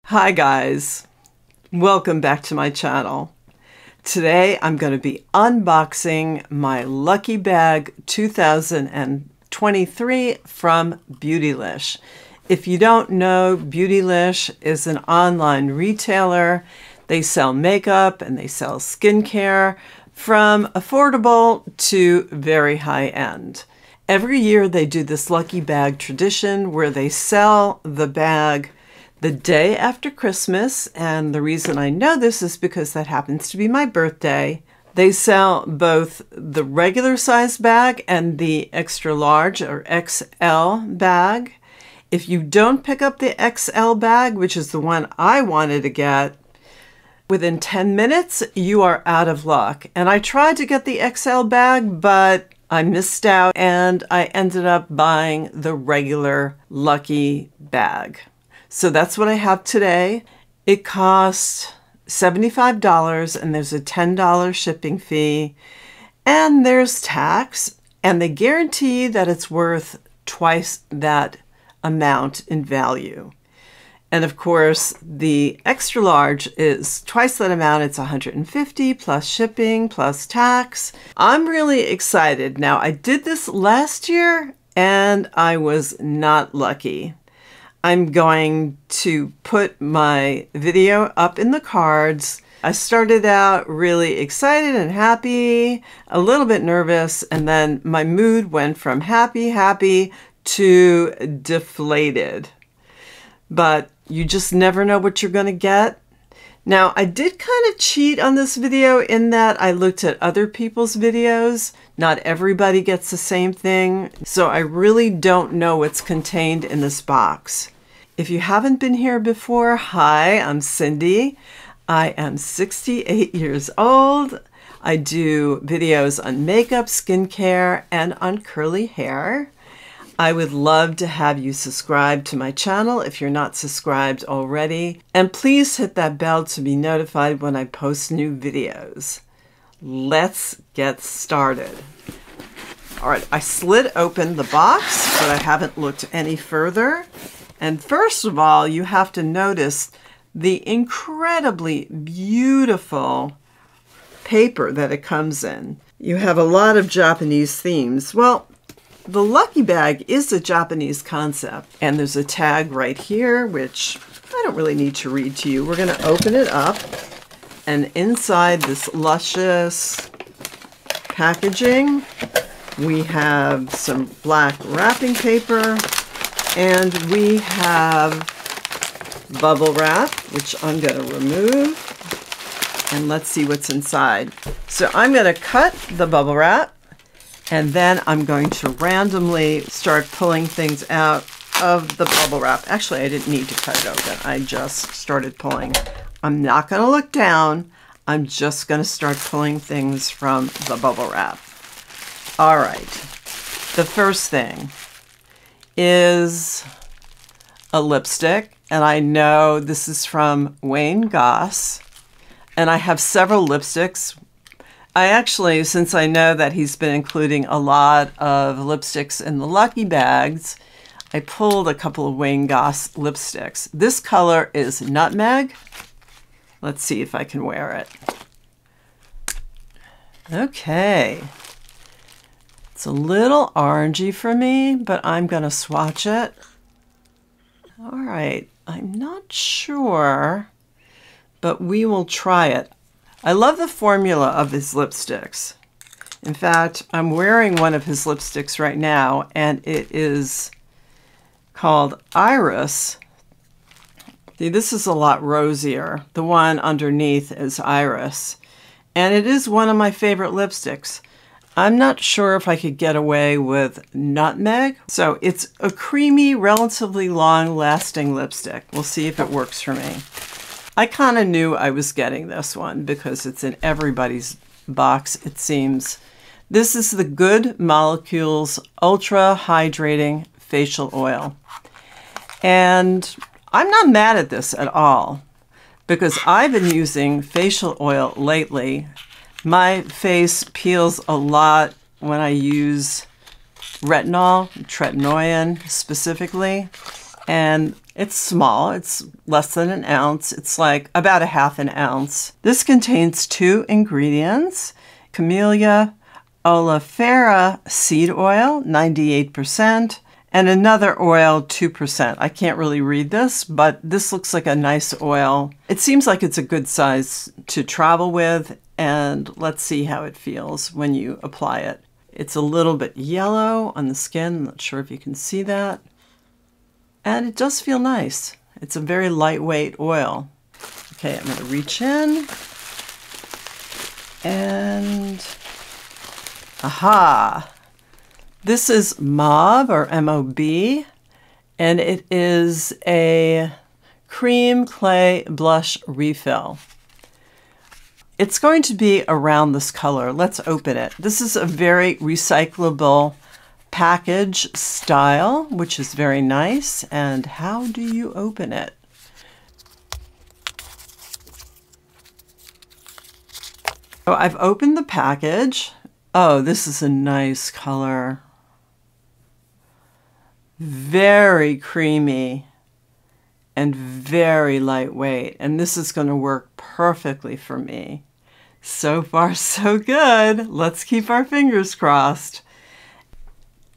Hi guys, welcome back to my channel. Today I'm going to be unboxing my Lucky Bag 2023 from Beautylish. If you don't know, Beautylish is an online retailer. They sell makeup and they sell skincare from affordable to very high end. Every year they do this Lucky Bag tradition where they sell the bag the day after Christmas, and the reason I know this is because that happens to be my birthday. They sell both the regular size bag and the extra large or XL bag. If you don't pick up the XL bag, which is the one I wanted to get, within 10 minutes, you are out of luck. And I tried to get the XL bag, but I missed out and I ended up buying the regular Lucky Bag. So that's what I have today. It costs $75 and there's a $10 shipping fee and there's tax, and they guarantee that it's worth twice that amount in value. And of course, the extra large is twice that amount. It's $150 plus shipping plus tax. I'm really excited. Now, I did this last year and I was not lucky. I'm going to put my video up in the cards. I started out really excited and happy, a little bit nervous, and then my mood went from happy to deflated. But you just never know what you're going to get. Now, I did kind of cheat on this video in that I looked at other people's videos. Not everybody gets the same thing, so I really don't know what's contained in this box. If you haven't been here before, hi, I'm Cindy. I am 68 years old. I do videos on makeup, skincare, and on curly hair. I would love to have you subscribe to my channel if you're not subscribed already. And please hit that bell to be notified when I post new videos. Let's get started. All right, I slid open the box, but I haven't looked any further. And first of all, you have to notice the incredibly beautiful paper that it comes in. You have a lot of Japanese themes. Well, the Lucky Bag is a Japanese concept, and there's a tag right here, which I don't really need to read to you. We're going to open it up, and inside this luscious packaging, we have some black wrapping paper, and we have bubble wrap, which I'm going to remove, and let's see what's inside. So I'm going to cut the bubble wrap, and then I'm going to randomly start pulling things out of the bubble wrap. Actually, I didn't need to cut it open. I just started pulling. I'm not going to look down. I'm just going to start pulling things from the bubble wrap. All right. The first thing is a lipstick, and I know this is from Wayne Goss, and I have several lipsticks. I actually, since I know that he's been including a lot of lipsticks in the Lucky Bags, I pulled a couple of Wayne Goss lipsticks. This color is Nutmeg. Let's see if I can wear it. Okay. It's a little orangey for me, but I'm going to swatch it. All right. I'm not sure, but we will try it. I love the formula of his lipsticks. In fact, I'm wearing one of his lipsticks right now, and it is called Iris. See, this is a lot rosier. The one underneath is Iris, and it is one of my favorite lipsticks. I'm not sure if I could get away with Nutmeg. So it's a creamy, relatively long-lasting lipstick. We'll see if it works for me. I kind of knew I was getting this one because it's in everybody's box, it seems. This is the Good Molecules Ultra Hydrating Facial Oil. And I'm not mad at this at all because I've been using facial oil lately. My face peels a lot when I use retinol, tretinoin specifically, and It's small. It's less than an ounce. It's like about a half an ounce. This contains 2 ingredients: Camellia oleifera seed oil, 98%, and another oil, 2%. I can't really read this, but this looks like a nice oil. It seems like it's a good size to travel with, and let's see how it feels when you apply it. It's a little bit yellow on the skin. I'm not sure if you can see that. And it does feel nice. It's a very lightweight oil. Okay, I'm going to reach in and aha! This is Mauve, or M-O-B, and it is a cream clay blush refill. It's going to be around this color. Let's open it. This is a very recyclable package style, which is very nice. And how do you open it? So I've opened the package. Oh, this is a nice color. Very creamy and very lightweight. And this is going to work perfectly for me. So far, so good. Let's keep our fingers crossed.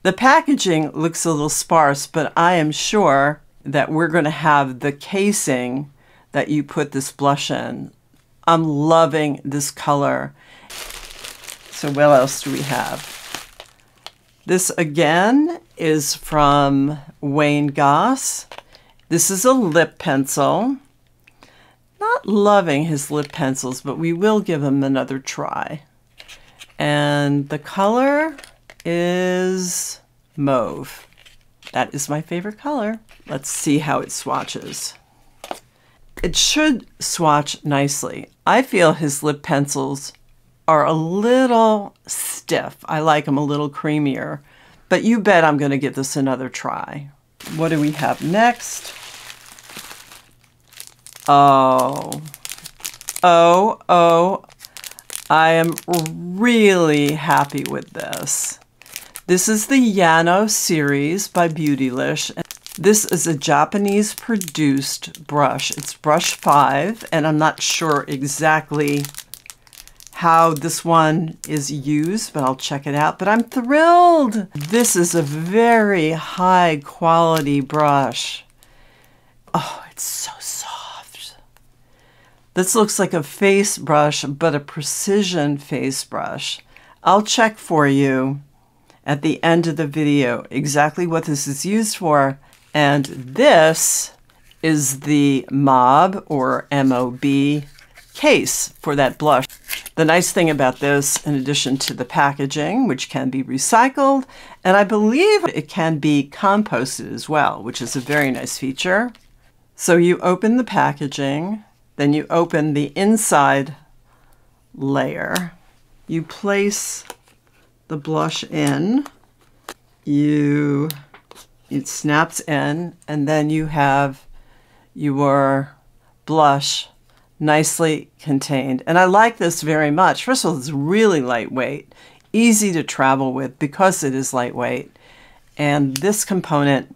The packaging looks a little sparse, but I am sure that we're going to have the casing that you put this blush in. I'm loving this color. So what else do we have? This again is from Wayne Goss. This is a lip pencil. Not loving his lip pencils, but we will give him another try. And the color is mauve. That is my favorite color. Let's see how it swatches. It should swatch nicely. I feel his lip pencils are a little stiff. I like them a little creamier, but you bet I'm going to give this another try. What do we have next? Oh, I am really happy with this. This is the Yano series by Beautylish. This is a Japanese produced brush. It's brush 5, and I'm not sure exactly how this one is used, but I'll check it out. But I'm thrilled. This is a very high quality brush. Oh, it's so soft. This looks like a face brush, but a precision face brush. I'll check for you at the end of the video exactly what this is used for. And this is the Mauve, or M-O-B, case for that blush. The nice thing about this, in addition to the packaging, which can be recycled, and I believe it can be composted as well, which is a very nice feature. So you open the packaging, then you open the inside layer. You place the blush in, it snaps in, and then you have your blush nicely contained. And I like this very much. First of all, it's really lightweight, easy to travel with because it is lightweight. And this component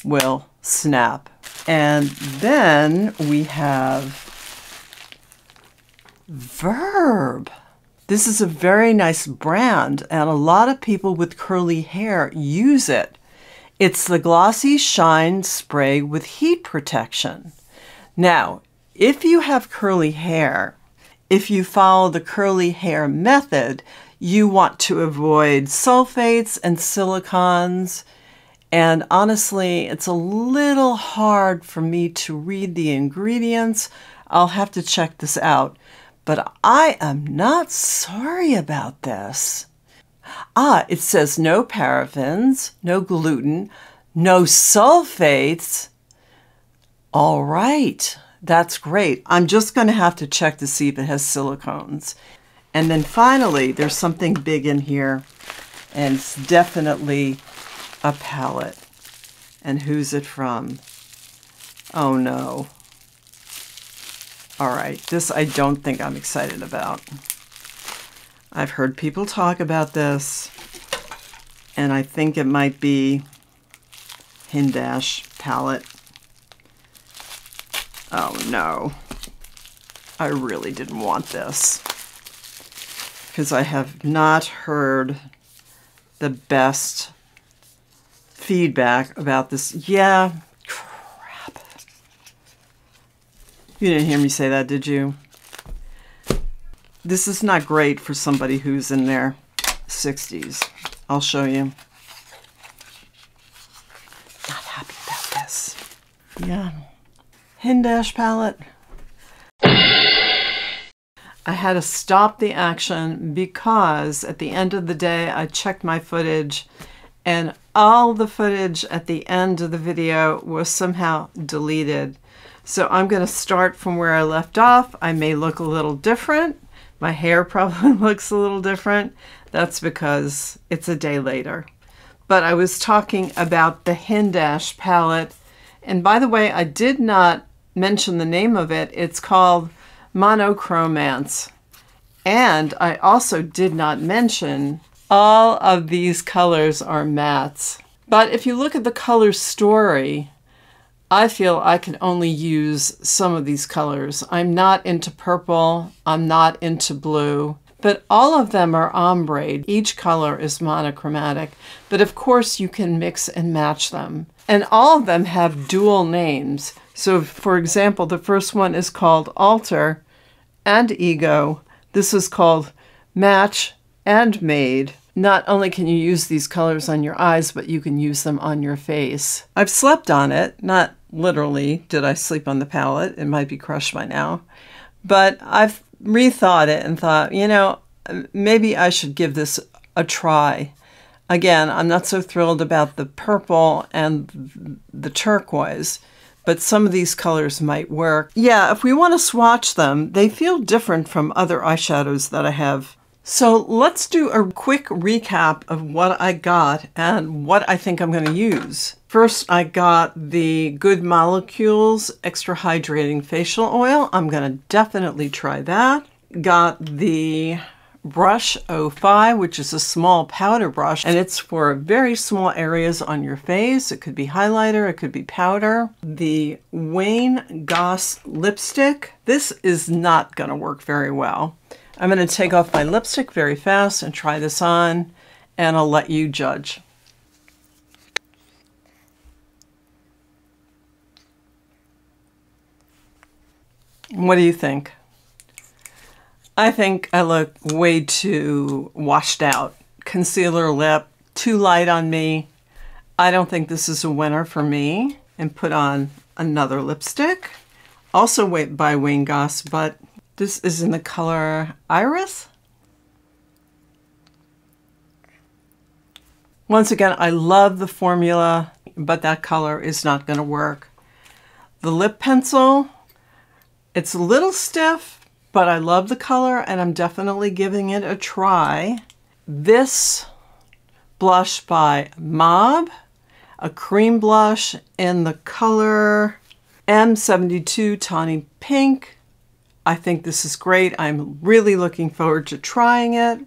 will snap. And then we have Verb. This is a very nice brand, and a lot of people with curly hair use it. It's the Glossy Shine Spray with heat protection. Now, if you have curly hair, if you follow the curly hair method, you want to avoid sulfates and silicones. And honestly, it's a little hard for me to read the ingredients. I'll have to check this out. But I am not sorry about this. It says no parabens, no gluten, no sulfates. All right, that's great. I'm just going to have to check to see if it has silicones. And then finally, there's something big in here, and it's definitely a palette. And who's it from? Oh no. All right, this I don't think I'm excited about. I've heard people talk about this, and I think it might be Hindash palette. Oh no, I really didn't want this because I have not heard the best feedback about this. Yeah, crap. You didn't hear me say that, did you? This is not great for somebody who's in their 60s. I'll show you. Not happy about this. Yeah. Hindash palette. I had to stop the action because at the end of the day, I checked my footage and all the footage at the end of the video was somehow deleted. So I'm going to start from where I left off. I may look a little different. My hair probably looks a little different. That's because it's a day later. But I was talking about the Hindash palette. And by the way, I did not mention the name of it. It's called Monochromance. And I also did not mention all of these colors are mattes. But if you look at the color story, I feel I can only use some of these colors. I'm not into purple, I'm not into blue, but all of them are ombre. Each color is monochromatic, but of course you can mix and match them. And all of them have dual names. So for example, the first one is called Alter and Ego. This is called Match and Made. Not only can you use these colors on your eyes, but you can use them on your face. I've slept on it. Not literally did I sleep on the palette. It might be crushed by now. But I've rethought it and thought, you know, maybe I should give this a try. Again, I'm not so thrilled about the purple and the turquoise, but some of these colors might work. Yeah, if we want to swatch them, they feel different from other eyeshadows that I have. So let's do a quick recap of what I got and what I think I'm going to use. First, I got the Good Molecules Extra Hydrating Facial Oil. I'm going to definitely try that. Got the Brush 05, which is a small powder brush, and it's for very small areas on your face. It could be highlighter, it could be powder. The Wayne Goss lipstick. This is not going to work very well. I'm going to take off my lipstick very fast and try this on, and I'll let you judge. What do you think? I think I look way too washed out. Concealer lip, too light on me. I don't think this is a winner for me. And put on another lipstick, also by Wayne Goss, but this is in the color Iris. Once again, I love the formula, but that color is not going to work. The lip pencil, it's a little stiff, but I love the color and I'm definitely giving it a try. This blush by Mob, a cream blush in the color M72 Tawny Pink. I think this is great. I'm really looking forward to trying it.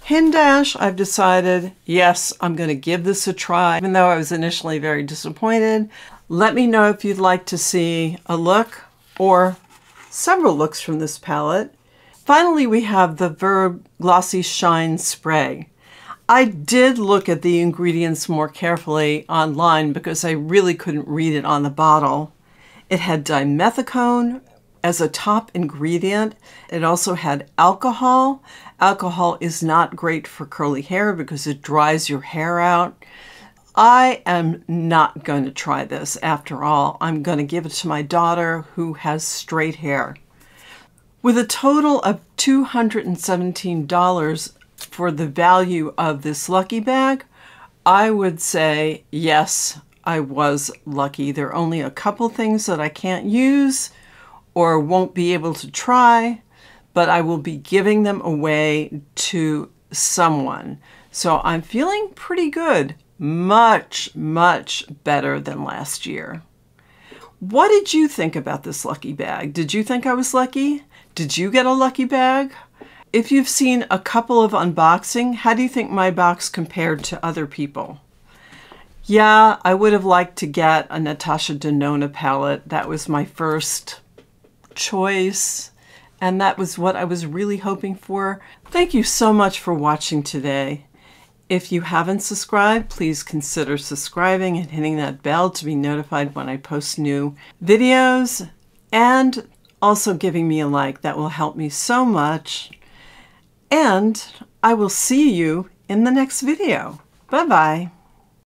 Hindash, I've decided, yes, I'm going to give this a try, even though I was initially very disappointed. Let me know if you'd like to see a look or several looks from this palette. Finally, we have the Verb Glossy Shine Spray. I did look at the ingredients more carefully online because I really couldn't read it on the bottle. It had dimethicone as a top ingredient. It also had alcohol. Alcohol is not great for curly hair because it dries your hair out. I am not going to try this after all. I'm going to give it to my daughter who has straight hair. With a total of $217 for the value of this lucky bag, I would say yes, I was lucky. There are only a couple things that I can't use or won't be able to try, but I will be giving them away to someone. So I'm feeling pretty good. Much, much better than last year. What did you think about this lucky bag? Did you think I was lucky? Did you get a lucky bag? If you've seen a couple of unboxing, how do you think my box compared to other people? Yeah, I would have liked to get a Natasha Denona palette. That was my first choice, and that was what I was really hoping for. Thank you so much for watching today. If you haven't subscribed, please consider subscribing and hitting that bell to be notified when I post new videos, and also giving me a like. That will help me so much. And I will see you in the next video. Bye-bye.